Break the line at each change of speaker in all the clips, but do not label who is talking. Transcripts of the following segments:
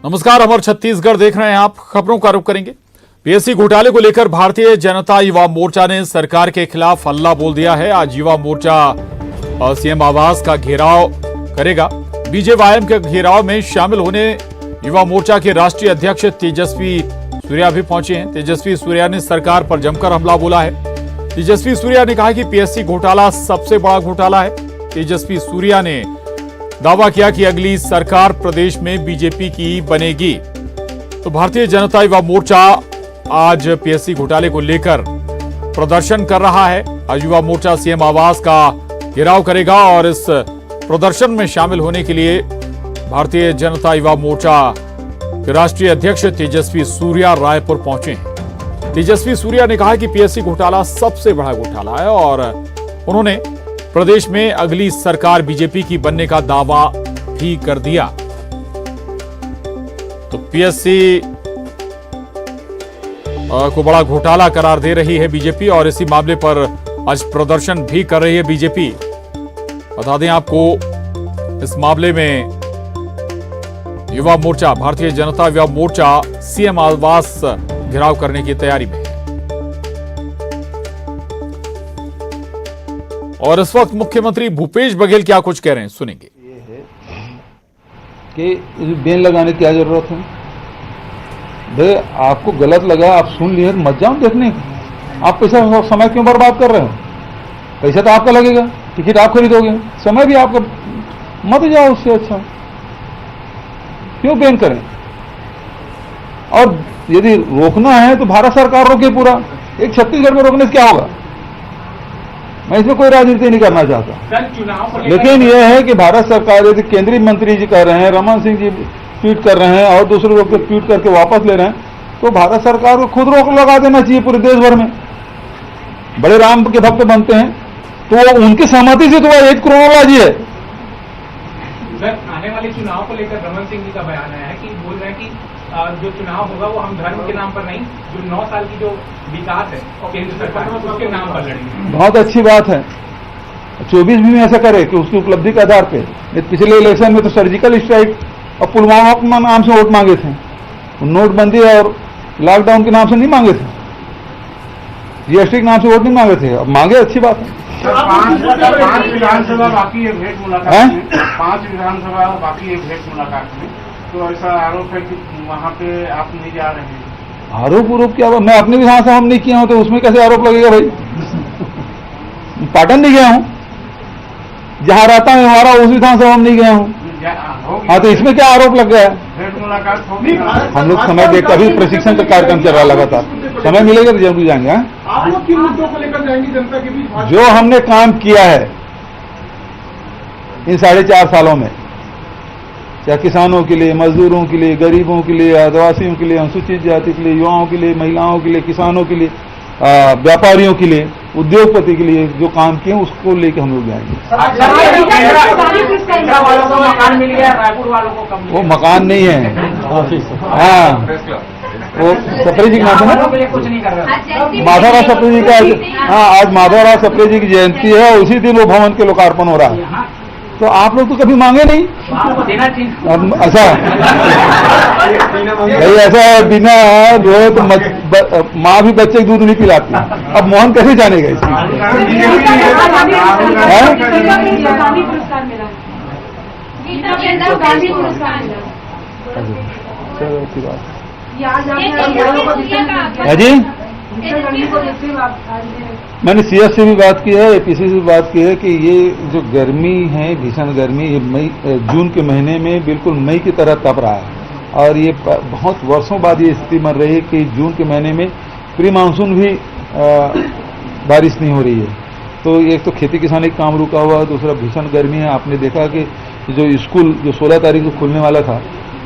नमस्कार, अमर छत्तीसगढ़ देख रहे हैं आप। खबरों का रुख करेंगे। पीएससी घोटाले को लेकर भारतीय जनता युवा मोर्चा ने सरकार के खिलाफ हल्ला बोल दिया है। आज युवा मोर्चा सीएम आवास का घेराव करेगा। बीजेवाईएम के घेराव में शामिल होने युवा मोर्चा के राष्ट्रीय अध्यक्ष तेजस्वी सूर्या भी पहुंचे हैं। तेजस्वी सूर्या ने सरकार पर जमकर हमला बोला है। तेजस्वी सूर्या ने कहा कि पीएससी घोटाला सबसे बड़ा घोटाला है। तेजस्वी सूर्या ने दावा किया कि अगली सरकार प्रदेश में बीजेपी की बनेगी। तो भारतीय जनता युवा मोर्चा आज पीएससी घोटाले को लेकर प्रदर्शन कर रहा है। आज युवा मोर्चा सीएम आवास का घेराव करेगा और इस प्रदर्शन में शामिल होने के लिए भारतीय जनता युवा मोर्चा के राष्ट्रीय अध्यक्ष तेजस्वी सूर्या रायपुर पहुंचे हैं। तेजस्वी सूर्या ने कहा कि पीएससी घोटाला सबसे बड़ा घोटाला है और उन्होंने प्रदेश में अगली सरकार बीजेपी की बनने का दावा भी कर दिया। तो पीएससी को बड़ा घोटाला करार दे रही है बीजेपी और इसी मामले पर आज प्रदर्शन भी कर रही है बीजेपी। बता दें आपको, इस मामले में युवा मोर्चा, भारतीय जनता युवा मोर्चा सीएम आवास घेराव करने की तैयारी में है। और इस वक्त मुख्यमंत्री भूपेश बघेल क्या कुछ कह रहे हैं, सुनेंगे।
ये है कि बेन लगाने की क्या जरूरत है? भाई आपको गलत लगा, आप सुन लिए, मत जाओ देखने। आप पैसा समय क्यों बर्बाद कर रहे हो? पैसा तो आपका लगेगा, टिकट आप खरीदोगे, समय भी आपका, मत जाओ। उससे अच्छा क्यों बैन करें? और यदि रोकना है तो भारत सरकार रोके पूरा। एक छत्तीसगढ़ में रोकने से क्या होगा? मैं इसमें कोई राजनीति नहीं करना चाहता, लेकिन यह है कि भारत सरकार, यदि केंद्रीय मंत्री जी कर रहे हैं, रमन सिंह जी ट्वीट कर रहे हैं और दूसरे लोग ट्वीट करके वापस ले रहे हैं, तो भारत सरकार को खुद रोक लगा देना चाहिए पूरे देश भर में। बड़े राम के भक्त बनते हैं तो उनकी सहमति से तो वह एक क्रोनोलॉजी है।
सर, आने वाले चुनाव को लेकर रमन सिंह जी का बयान आया है कि बोल रहे हैं कि जो चुनाव होगा वो हम धर्म के नाम पर नहीं, जो 9 साल की जो विकास है केंद्र सरकार उसके नाम पर लड़ेंगे।
बहुत अच्छी बात है। 24 भी में ऐसा करे कि उसकी उपलब्धि के आधार पे। पिछले इलेक्शन में तो सर्जिकल स्ट्राइक और पुलवामा के नाम से वोट मांगे थे, नोटबंदी और लॉकडाउन के नाम से नहीं मांगे थे, जीएसटी के नाम से वोट नहीं मांगे थे, अब मांगे, अच्छी बात है।
5 विधानसभा बाकी है भेंट मुलाकात में, 5 विधानसभा बाकी है भेंट मुलाकात में, तो ऐसा आरोप है कि वहाँ पे आप नहीं जा रहे हैं।
आरोप क्या? मैं अपने विधानसभा में नहीं किया हूं तो उसमें कैसे आरोप लगेगा भाई? पाटन नहीं गया हूं, जहां रहता हूं हमारा उस विधानसभा में नहीं गया हूं। हाँ, तो इसमें क्या आरोप लग गया?
भेंट मुलाकात होगी।
हम लोग समय देखकर अभी प्रशिक्षण का कार्यक्रम चल रहा लगातार, समय मिलेगा तो जरूर जाएंगे।
आप लोग किन मुद्दों को लेकर जाएंगे जनता के बीच?
जो हमने काम किया है इन 4.5 सालों में, चाहे किसानों के लिए, मजदूरों के लिए, गरीबों के लिए, आदिवासियों के लिए, अनुसूचित जाति के लिए, युवाओं के लिए, महिलाओं के लिए, किसानों के लिए, व्यापारियों के लिए, उद्योगपति के लिए जो काम किए उसको लेकर हम लोग जाएंगे। वो मकान नहीं है, हाँ, वो सप्रे जी का नाम है, माधवराव सप्रे जी का। हाँ, आज माधवराव सप्रे जी की जयंती है और उसी दिन वो भवन के लोकार्पण हो रहा है। तो आप लोग तो कभी मांगे नहीं। अच्छा भाई, ऐसा बिना जो है तो माँ भी बच्चे दूध नहीं पिलाती, अब मोहन कैसे जानेगा इसकी? चलो अच्छी बात है जी। मैंने सीएस से भी बात की है, एपीसी से भी बात की है कि ये जो गर्मी है, भीषण गर्मी, ये जून के महीने में बिल्कुल मई की तरह तप रहा है और ये बहुत वर्षों बाद ये स्थिति बन रही है कि जून के महीने में प्री मानसून भी बारिश नहीं हो रही है। तो एक तो खेती किसानी का काम रुका हुआ, दूसरा भीषण गर्मी है। आपने देखा कि जो स्कूल जो 16 तारीख को खुलने वाला था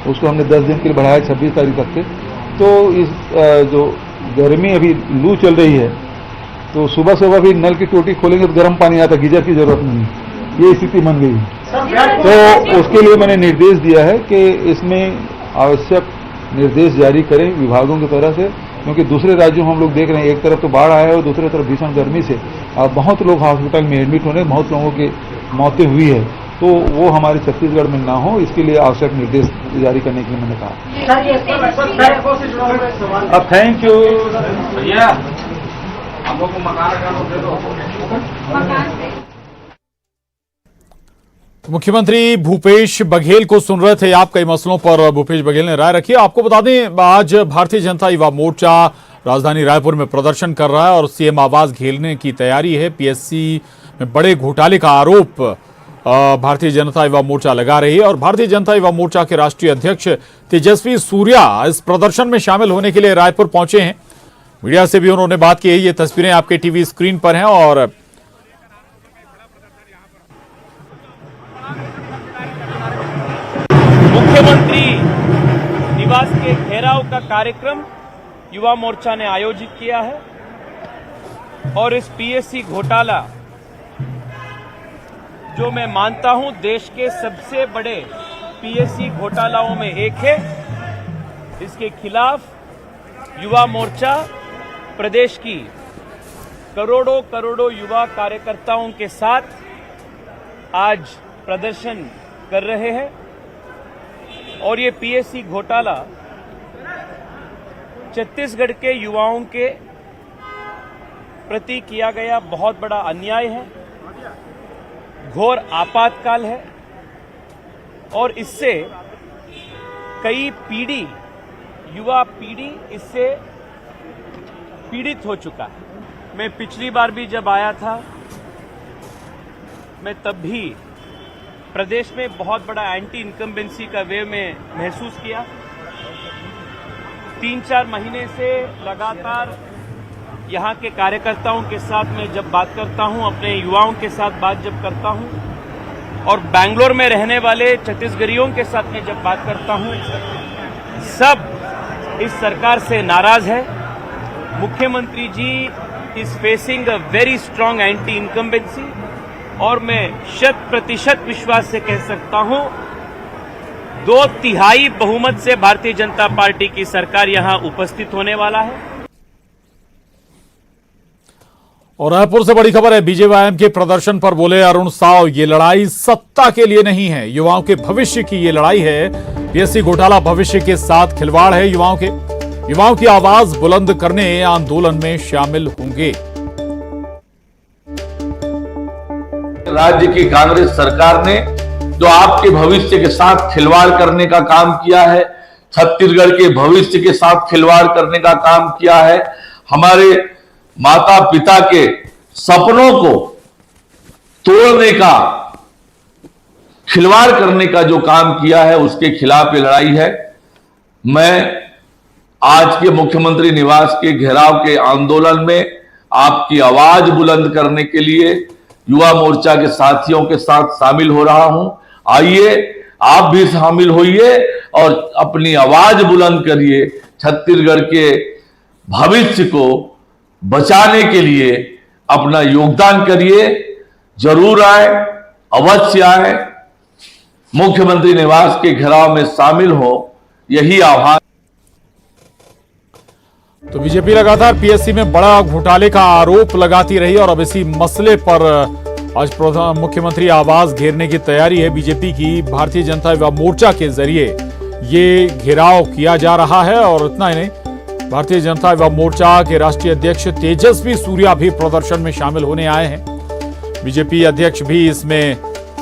उसको हमने 10 दिन के लिए बढ़ाया 26 तारीख तक के। तो इस जो गर्मी अभी लू चल रही है तो सुबह सुबह भी नल की टोटी खोलेंगे तो गर्म पानी आता, गीजर की जरूरत नहीं, ये स्थिति बन गई है। तो उसके लिए मैंने निर्देश दिया है कि इसमें आवश्यक निर्देश जारी करें विभागों की तरह से, क्योंकि दूसरे राज्यों में हम लोग देख रहे हैं एक तरफ तो बाढ़ आया है और दूसरी तरफ भीषण गर्मी से बहुत लोग हॉस्पिटल में एडमिट होने, बहुत लोगों की मौतें हुई है। तो वो हमारे छत्तीसगढ़ में ना हो, इसके लिए आवश्यक निर्देश जारी करने के लिए मैंने कहा। अब थैंक यू
भैया, हम लोग को मकान दे दो।
मुख्यमंत्री भूपेश बघेल को सुन रहे थे आप। कई मसलों पर भूपेश बघेल ने राय रखी। आपको बता दें, आज भारतीय जनता युवा मोर्चा राजधानी रायपुर में प्रदर्शन कर रहा है और सीएम आवास घेरने की तैयारी है। पीएससी में बड़े घोटाले का आरोप भारतीय जनता युवा मोर्चा लगा रही है और भारतीय जनता युवा मोर्चा के राष्ट्रीय अध्यक्ष तेजस्वी सूर्या इस प्रदर्शन में शामिल होने के लिए रायपुर पहुंचे हैं। मीडिया से भी उन्होंने बात की है। ये तस्वीरें आपके टीवी स्क्रीन पर हैं और
मुख्यमंत्री निवास के घेराव का कार्यक्रम युवा मोर्चा ने आयोजित किया है और इस पीएससी घोटाला, जो मैं मानता हूं देश के सबसे बड़े पीएससी घोटालाओं में एक है, इसके खिलाफ युवा मोर्चा प्रदेश की करोड़ों करोड़ों युवा कार्यकर्ताओं के साथ आज प्रदर्शन कर रहे हैं। और ये पीएससी घोटाला छत्तीसगढ़ के युवाओं के प्रति किया गया बहुत बड़ा अन्याय है, घोर आपातकाल है और इससे कई पीढ़ी, युवा पीढ़ी इससे पीड़ित हो चुका है। मैं पिछली बार भी जब आया था, मैं तब भी प्रदेश में बहुत बड़ा एंटी इनकम्बेंसी का वेव में महसूस किया। 3-4 महीने से लगातार यहाँ के कार्यकर्ताओं के साथ मैं जब बात करता हूँ, अपने युवाओं के साथ बात जब करता हूँ और बैंगलोर में रहने वाले छत्तीसगढ़ियों के साथ मैं जब बात करता हूँ, सब इस सरकार से नाराज है। मुख्यमंत्री ji is facing a very strong anti incumbency और मैं 100% विश्वास से कह सकता हूं 2/3 बहुमत से भारतीय जनता पार्टी की सरकार यहां उपस्थित होने वाला है।
और रायपुर से बड़ी खबर है। बीजेवाईएम के प्रदर्शन पर बोले अरुण साव, ये लड़ाई सत्ता के लिए नहीं है, युवाओं के भविष्य की ये लड़ाई है। पीएससी घोटाला भविष्य के साथ खिलवाड़ है। युवाओं की आवाज बुलंद करने आंदोलन में शामिल होंगे।
राज्य की कांग्रेस सरकार ने जो आपके भविष्य के साथ खिलवाड़ करने का काम किया है, छत्तीसगढ़ के भविष्य के साथ खिलवाड़ करने का काम किया है, हमारे माता पिता के सपनों को तोड़ने का, खिलवाड़ करने का जो काम किया है, उसके खिलाफ ये लड़ाई है। मैं आज के मुख्यमंत्री निवास के घेराव के आंदोलन में आपकी आवाज बुलंद करने के लिए युवा मोर्चा के साथियों के साथ शामिल हो रहा हूं। आइए आप भी शामिल होइए और अपनी आवाज बुलंद करिए। छत्तीसगढ़ के भविष्य को बचाने के लिए अपना योगदान करिए। जरूर आए, अवश्य आए, मुख्यमंत्री निवास के घेराव में शामिल हो, यही आह्वान।
तो बीजेपी लगातार पीएससी में बड़ा घोटाले का आरोप लगाती रही और अब इसी मसले पर आज मुख्यमंत्री आवास घेरने की तैयारी है बीजेपी की। भारतीय जनता युवा मोर्चा के जरिए ये घेराव किया जा रहा है और इतना ही नहीं, भारतीय जनता युवा मोर्चा के राष्ट्रीय अध्यक्ष तेजस्वी सूर्या भी प्रदर्शन में शामिल होने आए हैं। बीजेपी अध्यक्ष भी इसमें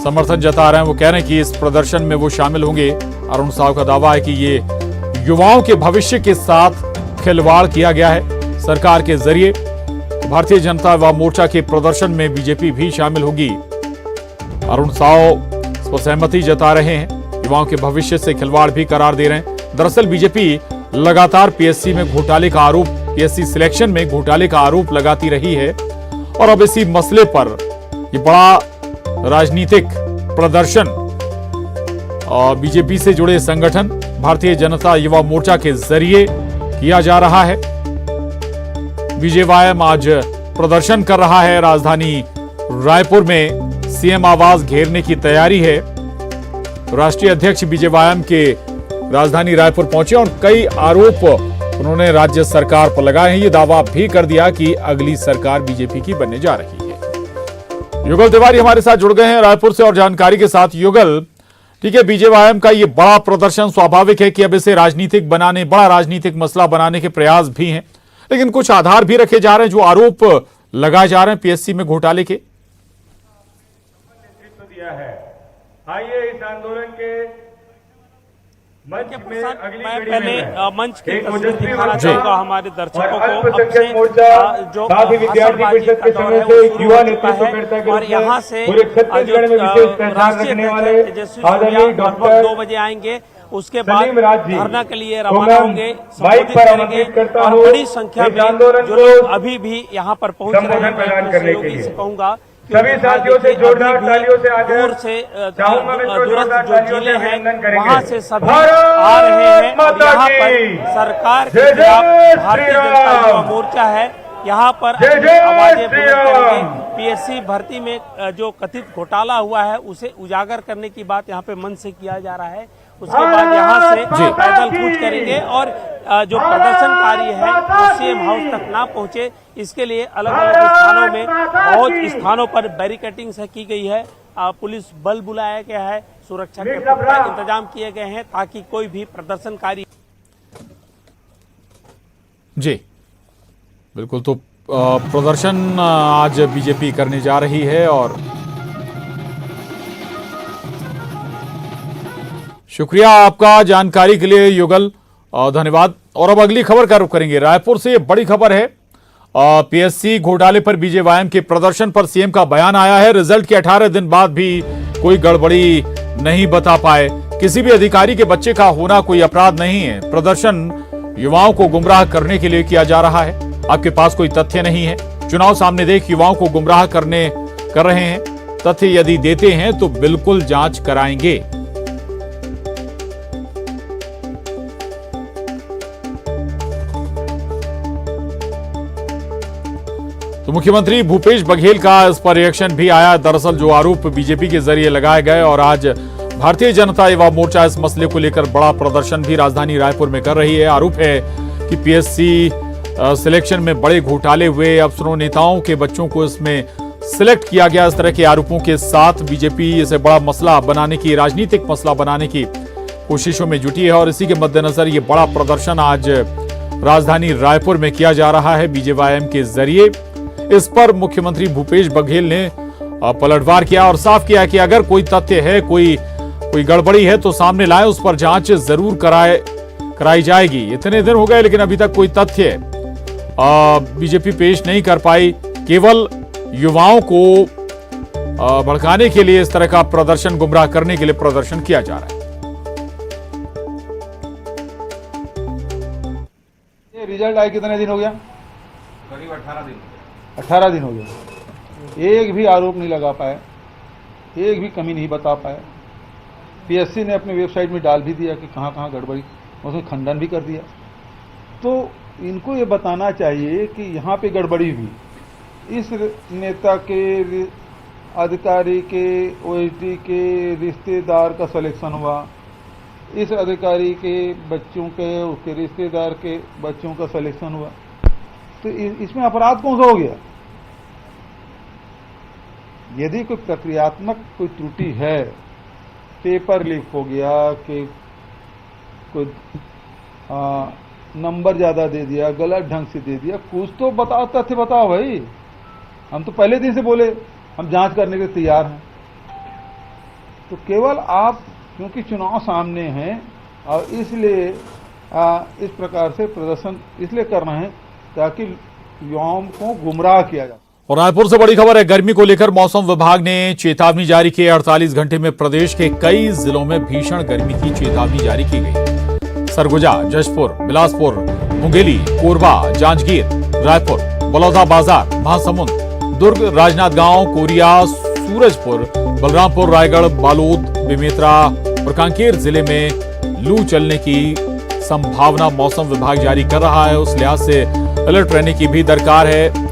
समर्थन जता रहे हैं। वो कह रहे हैं कि इस प्रदर्शन में वो शामिल होंगे। अरुण साव का दावा है कि ये युवाओं के भविष्य के साथ खिलवाड़ किया गया है सरकार के जरिए। भारतीय जनता युवा मोर्चा के प्रदर्शन में बीजेपी भी शामिल होगी। अरुण साव इस पर सहमति जता रहे हैं। युवाओं के भविष्य से खिलवाड़ भी करार दे रहे हैं। दरअसल बीजेपी लगातार पीएससी में घोटाले का आरोप, पीएससी सिलेक्शन में घोटाले का आरोप लगाती रही है और अब इसी मसले पर ये बड़ा राजनीतिक प्रदर्शन और बीजेपी से जुड़े संगठन भारतीय जनता युवा मोर्चा के जरिए किया जा रहा है। बीजेवाईएम आज प्रदर्शन कर रहा है। राजधानी रायपुर में सीएम आवास घेरने की तैयारी है। राष्ट्रीय अध्यक्ष बीजेवाईएम के राजधानी रायपुर पहुंचे और कई आरोप उन्होंने राज्य सरकार पर लगाए हैं। ये दावा भी कर दिया कि अगली सरकार बीजेपी की बनने जा रही है। युगल तिवारी हमारे साथ जुड़ गए हैं रायपुर से और जानकारी के साथ। युगल, ठीक है, बीजेवाईएम का ये बड़ा प्रदर्शन स्वाभाविक है कि अब इसे राजनीतिक बनाने, बड़ा राजनीतिक मसला बनाने के प्रयास भी हैं, लेकिन कुछ आधार भी रखे जा रहे हैं जो आरोप लगाए जा रहे हैं पीएससी में घोटाले के।
नेतृत्व दिया है। आइए इस आंदोलन के मंच में अगली
मैं
कड़ी
पहले
में
मंच की
एक
तस्वीर
ओजस्वी
दिखाना
मोर्चा
चाहूंगा हमारे दर्शकों को। अब
अल्पसंख्यक
से
मोर्चा
जो
साथ ही विद्यार्थी
हंसबाजी
परिषद के
का दौर
समय
है
से
वो शुरू
युवा
हो चुका
नेतृत्व
है
करता के
और
रूप
यहाँ
में
से
पूरे छत्तीसगढ़ में विशेष पहचान
राष्ट्रीय
रखने
अध्यक्ष
वाले
तेजस्वी
आदरणीय
सूर्या लगभग
डॉक्टर
2 बजे आएंगे। उसके बाद
सलीम राज जी
धरना के लिए
को
रवाना
मैं
होंगे,
माइक
संबोधित
पर
करेंगे
आमंत्रित करता
और
हूं
बड़ी संख्या
इस
में
आंदोलन
जो
को
लोग अभी भी यहाँ पर पहुंच रहे
संबोधन
हैं,
प्रदान
मैं
करने के
सहयोगी
लिए
से कहूंगा कि
सभी साथियों से जोरदार तालियों से आगे
दूर से
चाहूंगा मैं
दूरस्थ
जोरदार
जो
तालियों
जिले
से
हैं
अभिनंदन करेंगे।
वहां से सभी
भारत
आ रहे हैं और
माता
यहाँ
की
पर सरकार के
जय जय
खिलाफ भारतीय
श्री
जनता
राम।
युवा मोर्चा है, यहाँ पर
जय
अपनी
जय
आवाजें
श्री
बुलंद
राम।
करेंगे। पीएससी भर्ती में जो कथित घोटाला हुआ है उसे उजागर करने की बात यहाँ पे मंच से किया जा रहा है। उसके बाद यहाँ से पैदल कूच करेंगे और जो प्रदर्शनकारी है वो सीएम हाउस तक ना पहुंचे, इसके लिए अलग अलग स्थानों में बहुत स्थानों पर बैरिकेडिंग की गई है। पुलिस बल बुलाया गया है, सुरक्षा के पुख्ता इंतजाम किए गए हैं ताकि कोई भी प्रदर्शनकारी।
जी बिल्कुल, तो प्रदर्शन आज बीजेपी करने जा रही है और शुक्रिया आपका जानकारी के लिए युगल, धन्यवाद। और अब अगली खबर का रुख करेंगे। रायपुर से ये बड़ी खबर है, पीएससी घोटाले पर बीजेवाईएम के प्रदर्शन पर सीएम का बयान आया है। रिजल्ट के 18 दिन बाद भी कोई गड़बड़ी नहीं बता पाए। किसी भी अधिकारी के बच्चे का होना कोई अपराध नहीं है। प्रदर्शन युवाओं को गुमराह करने के लिए किया जा रहा है। आपके पास कोई तथ्य नहीं है, चुनाव सामने देख युवाओं को गुमराह कर रहे हैं। तथ्य यदि देते हैं तो बिल्कुल जांच कराएंगे। तो मुख्यमंत्री भूपेश बघेल का इस पर रिएक्शन भी आया। दरअसल जो आरोप बीजेपी के जरिए लगाए गए और आज भारतीय जनता युवा मोर्चा इस मसले को लेकर बड़ा प्रदर्शन भी राजधानी रायपुर में कर रही है। आरोप है कि पीएससी सिलेक्शन में बड़े घोटाले हुए, अफसरों नेताओं के बच्चों को इसमें सिलेक्ट किया गया। इस तरह के आरोपों के साथ बीजेपी इसे बड़ा मसला बनाने की, राजनीतिक मसला बनाने की कोशिशों में जुटी है और इसी के मद्देनजर ये बड़ा प्रदर्शन आज राजधानी रायपुर में किया जा रहा है बीजेवाईएम के जरिए। इस पर मुख्यमंत्री भूपेश बघेल ने पलटवार किया और साफ किया कि अगर कोई तथ्य है, कोई गड़बड़ी है तो सामने लाए, उस पर जांच जरूर कराई जाएगी। इतने दिन हो गए लेकिन अभी तक कोई तथ्य बीजेपी पेश नहीं कर पाई। केवल युवाओं को भड़काने के लिए इस तरह का प्रदर्शन, गुमराह करने के लिए प्रदर्शन किया जा रहा है।
ये रिजल्ट आए कितने दिन हो गया?
करीब 18 दिन
18 दिन हो गया। एक भी आरोप नहीं लगा पाए, एक भी कमी नहीं बता पाए। पीएससी ने अपनी वेबसाइट में डाल भी दिया कि कहाँ कहाँ गड़बड़ी, उसमें खंडन भी कर दिया। तो इनको ये बताना चाहिए कि यहाँ पे गड़बड़ी हुई, इस नेता के, अधिकारी के, ओएसडी के रिश्तेदार का सिलेक्शन हुआ, इस अधिकारी के बच्चों के, उसके रिश्तेदार के बच्चों का सिलेक्शन हुआ, तो इसमें अपराध कौन सा हो गया? यदि कोई प्रक्रियात्मक कोई त्रुटि है, पेपर लीक हो गया कि कोई नंबर ज्यादा दे दिया, गलत ढंग से दे दिया, कुछ तो बताओ, तथ्य बताओ भाई। हम तो पहले दिन से बोले हम जांच करने के लिए तैयार हैं। तो केवल आप क्योंकि चुनाव सामने हैं और इसलिए इस प्रकार से प्रदर्शन इसलिए कर रहे हैं ताकि युवाओं को गुमराह किया जाए।
और रायपुर से बड़ी खबर है, गर्मी को लेकर मौसम विभाग ने चेतावनी जारी की। 48 घंटे में प्रदेश के कई जिलों में भीषण गर्मी की चेतावनी जारी की गई। सरगुजा, जशपुर, बिलासपुर, मुंगेली, कोरबा, जांजगीर, रायपुर, बलौदाबाजार, महासमुंद, दुर्ग, राजनांदगांव, कोरिया, सूरजपुर, बलरामपुर, रायगढ़, बालोद, बेमेतरा और कांकेर जिले में लू चलने की संभावना मौसम विभाग जारी कर रहा है। उस लिहाज से अलर्ट रहने की भी दरकार है।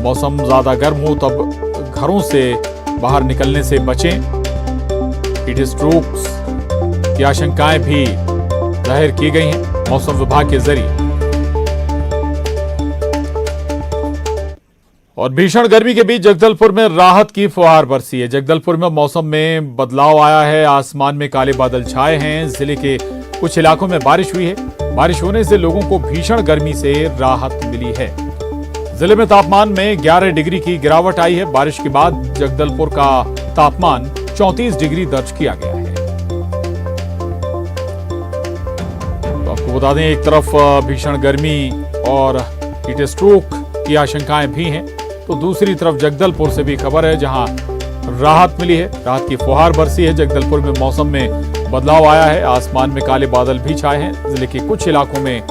मौसम ज्यादा गर्म हो तब घरों से बाहर निकलने से बचें। हीट स्ट्रोक्स की आशंकाएं भी जाहिर की गई हैं मौसम विभाग के जरिए। और भीषण गर्मी के बीच जगदलपुर में राहत की फुहार बरसी है। जगदलपुर में मौसम में बदलाव आया है। आसमान में काले बादल छाए हैं। जिले के कुछ इलाकों में बारिश हुई है। बारिश होने से लोगों को भीषण गर्मी से राहत मिली है। जिले में तापमान में 11 डिग्री की गिरावट आई है। बारिश के बाद जगदलपुर का तापमान 34 डिग्री दर्ज किया गया है। तो आपको बता दें, एक तरफ भीषण गर्मी और हीट स्ट्रोक की आशंकाएं भी हैं, तो दूसरी तरफ जगदलपुर से भी खबर है जहां राहत मिली है। राहत की फुहार बरसी है। जगदलपुर में मौसम में बदलाव आया है। आसमान में काले बादल भी छाए हैं। जिले के कुछ इलाकों में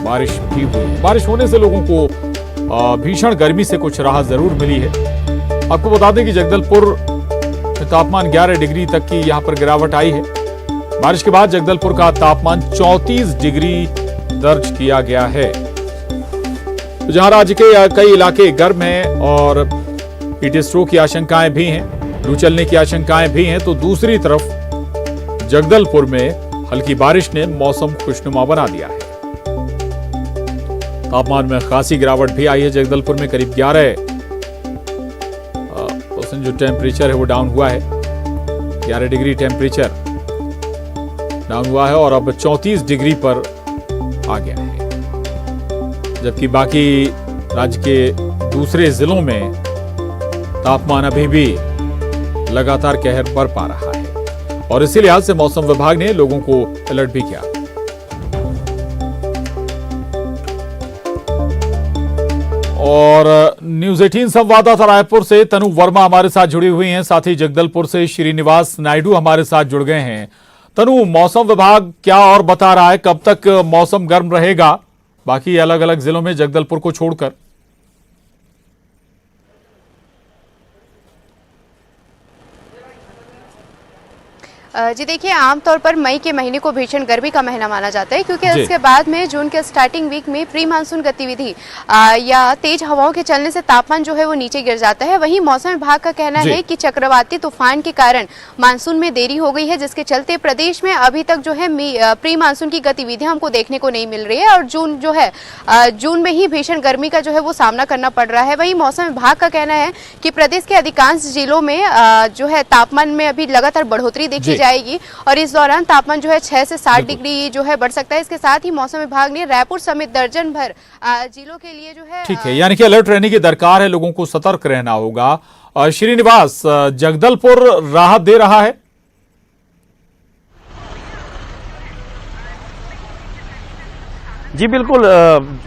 बारिश भी हुई है। बारिश होने से लोगों को भीषण गर्मी से कुछ राहत जरूर मिली है। आपको बता दें कि जगदलपुर में तापमान 11 डिग्री तक की यहां पर गिरावट आई है। बारिश के बाद जगदलपुर का तापमान 34 डिग्री दर्ज किया गया है। तो जहां राज्य के कई इलाके गर्म हैं और हीट स्ट्रोक की आशंकाएं भी हैं, लू चलने की आशंकाएं भी हैं, तो दूसरी तरफ जगदलपुर में हल्की बारिश ने मौसम खुशनुमा बना दिया है। तापमान में खासी गिरावट भी आई है। जगदलपुर में करीब 11% जो टेम्परेचर है वो डाउन हुआ है। 11 डिग्री टेम्परेचर डाउन हुआ है और अब 34 डिग्री पर आ गया है। जबकि बाकी राज्य के दूसरे जिलों में तापमान अभी भी लगातार कहर बरपा रहा है और इसी लिहाज से मौसम विभाग ने लोगों को अलर्ट भी किया। और न्यूज 18 संवाददाता रायपुर से तनु वर्मा हमारे साथ जुड़ी हुई हैं। साथ ही जगदलपुर से श्रीनिवास नायडू हमारे साथ जुड़ गए हैं। तनु, मौसम विभाग क्या और बता रहा है? कब तक मौसम गर्म रहेगा बाकी अलग अलग जिलों में जगदलपुर को छोड़कर?
जी देखिए, आमतौर पर मई के महीने को भीषण गर्मी का महीना माना जाता है क्योंकि इसके बाद में जून के स्टार्टिंग वीक में प्री मानसून गतिविधि या तेज हवाओं के चलने से तापमान जो है वो नीचे गिर जाता है। वहीं मौसम विभाग का कहना है कि चक्रवाती तूफान के कारण मानसून में देरी हो गई है, जिसके चलते प्रदेश में अभी तक जो है प्री मानसून की गतिविधियां हमको देखने को नहीं मिल रही है और जून में ही भीषण गर्मी का जो है वो सामना करना पड़ रहा है। वहीं मौसम विभाग का कहना है कि प्रदेश के अधिकांश जिलों में जो है तापमान में अभी लगातार बढ़ोतरी देखी जाएगी और इस दौरान तापमान जो है 6 से 7 डिग्री जो है बढ़ सकता है। इसके साथ ही मौसम विभाग ने रायपुर समेत दर्जन भर जिलों के लिए जो है
ठीक है, यानी कि अलर्ट रहने की दरकार है, लोगों को सतर्क रहना होगा। श्रीनिवास, जगदलपुर राहत दे रहा है?
जी बिल्कुल,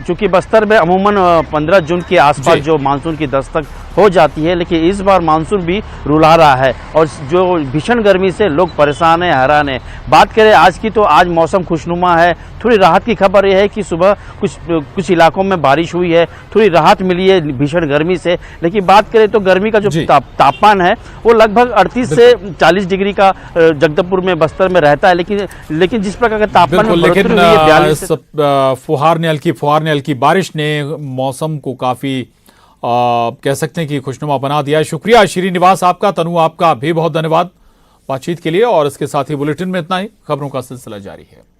चूंकि बस्तर में अमूमन 15 जून के आसपास जो मानसून की दस्तक हो जाती है, लेकिन इस बार मानसून भी रुला रहा है और जो भीषण गर्मी से लोग परेशान हैं, हैरान हैं। बात करें आज की, तो आज मौसम खुशनुमा है। थोड़ी राहत की खबर यह है कि सुबह कुछ इलाकों में बारिश हुई है, थोड़ी राहत मिली है भीषण गर्मी से। लेकिन बात करें तो गर्मी का जो तापमान है वो लगभग 38 से 40 डिग्री का जगदलपुर में, बस्तर में रहता है। लेकिन जिस प्रकार का तापमान में बढ़ोतरी हुई है, 42
फुहार ने हल्की बारिश ने मौसम को काफी कह सकते हैं कि खुशनुमा बना दिया। शुक्रिया श्रीनिवास आपका। तनु, आपका भी बहुत धन्यवाद बातचीत के लिए। और इसके साथ ही बुलेटिन में इतना ही। खबरों का सिलसिला जारी है।